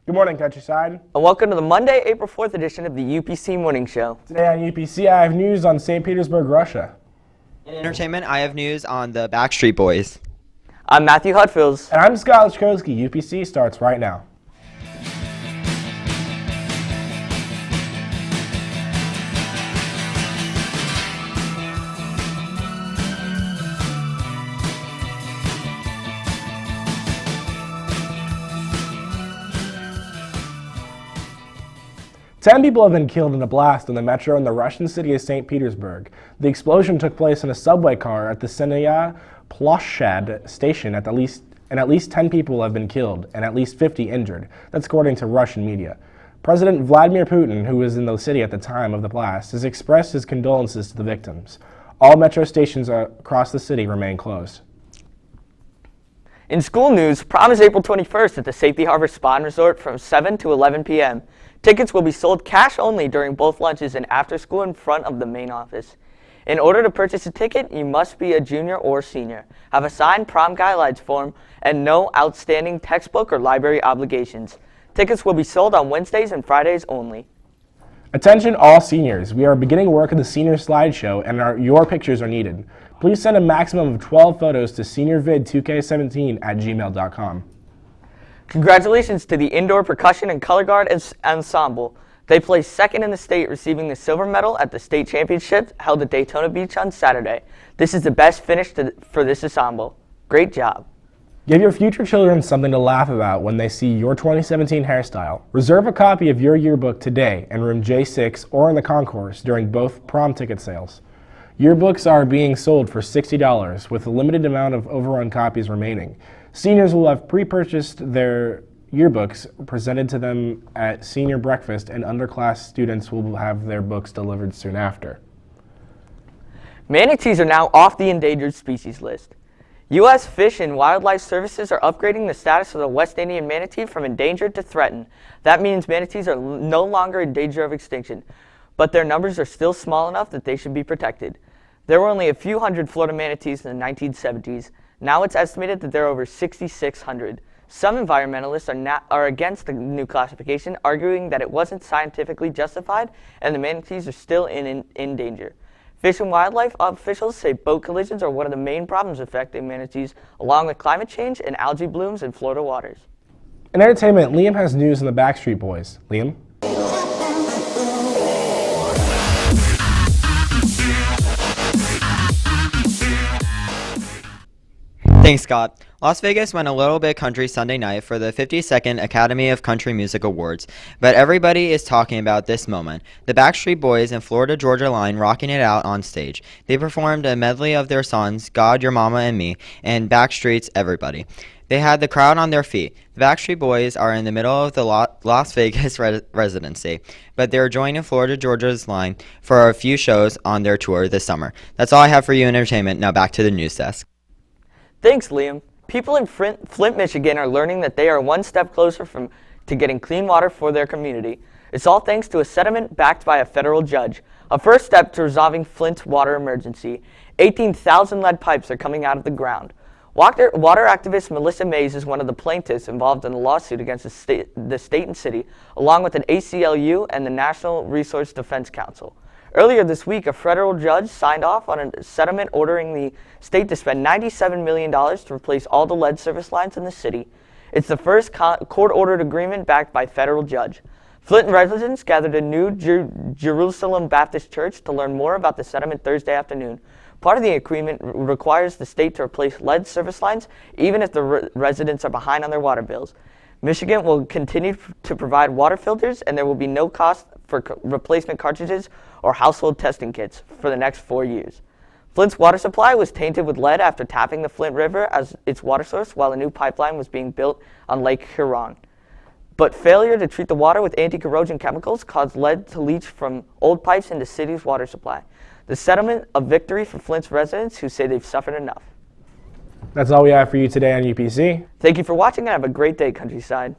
Good morning, Countryside. And welcome to the Monday, April 4th edition of the UPC Morning Show. Today on UPC, I have news on St. Petersburg, Russia. In entertainment, I have news on the Backstreet Boys. I'm Matthew Hutfields. And I'm Scott Lichkowski. UPC starts right now. Ten people have been killed in a blast on the metro in the Russian city of St. Petersburg. The explosion took place in a subway car at the Senaya Ploshad station. At least 10 people have been killed and at least 50 injured. That's according to Russian media. President Vladimir Putin, who was in the city at the time of the blast, has expressed his condolences to the victims. All metro stations across the city remain closed. In school news, prom is April 21st at the Safety Harbor Spa and Resort from 7 to 11 p.m. Tickets will be sold cash only during both lunches and after school in front of the main office. In order to purchase a ticket, you must be a junior or senior, have a signed prom guidelines form, and no outstanding textbook or library obligations. Tickets will be sold on Wednesdays and Fridays only. Attention all seniors. We are beginning work on the senior slideshow and your pictures are needed. Please send a maximum of 12 photos to seniorvid2k17@gmail.com. Congratulations to the Indoor Percussion and Color Guard Ensemble. They placed second in the state, receiving the silver medal at the state championships held at Daytona Beach on Saturday. This is the best finish for this ensemble. Great job. Give your future children something to laugh about when they see your 2017 hairstyle. Reserve a copy of your yearbook today in room J6 or in the concourse during both prom ticket sales. Yearbooks are being sold for $60 with a limited amount of overrun copies remaining. Seniors will have pre-purchased their yearbooks presented to them at senior breakfast, and underclass students will have their books delivered soon after. Manatees are now off the endangered species list. U.S. Fish and Wildlife Services are upgrading the status of the West Indian manatee from endangered to threatened. That means manatees are no longer in danger of extinction, but their numbers are still small enough that they should be protected. There were only a few hundred Florida manatees in the 1970s. Now it's estimated that there are over 6,600. Some environmentalists are against the new classification, arguing that it wasn't scientifically justified and the manatees are still in danger. Fish and wildlife officials say boat collisions are one of the main problems affecting manatees, along with climate change and algae blooms in Florida waters. In entertainment, Liam has news on the Backstreet Boys. Liam? Thanks, Scott. Las Vegas went a little bit country Sunday night for the 52nd Academy of Country Music Awards, but everybody is talking about this moment. The Backstreet Boys and Florida Georgia Line rocking it out on stage. They performed a medley of their songs, God, Your Mama and Me, and Backstreet's Everybody. They had the crowd on their feet. The Backstreet Boys are in the middle of the Las Vegas residency, but they're joining Florida Georgia's Line for a few shows on their tour this summer. That's all I have for you in entertainment. Now back to the news desk. Thanks, Liam. People in Flint, Michigan are learning that they are one step closer to getting clean water for their community. It's all thanks to a settlement backed by a federal judge. A first step to resolving Flint's water emergency. 18,000 lead pipes are coming out of the ground. Water activist Melissa Mays is one of the plaintiffs involved in the lawsuit against the state and city, along with an ACLU and the National Resource Defense Council. Earlier this week, a federal judge signed off on a settlement ordering the state to spend $97 million to replace all the lead service lines in the city. It's the first court-ordered agreement backed by federal judge. Flint residents gathered at New Jerusalem Baptist Church to learn more about the settlement Thursday afternoon. Part of the agreement requires the state to replace lead service lines even if the residents are behind on their water bills. Michigan will continue to provide water filters, and there will be no cost for replacement cartridges or household testing kits for the next 4 years. Flint's water supply was tainted with lead after tapping the Flint River as its water source while a new pipeline was being built on Lake Huron. But failure to treat the water with anti-corrosion chemicals caused lead to leach from old pipes into the city's water supply. The settlement, a victory for Flint's residents who say they've suffered enough. That's all we have for you today on UPC. Thank you for watching and have a great day, Countryside.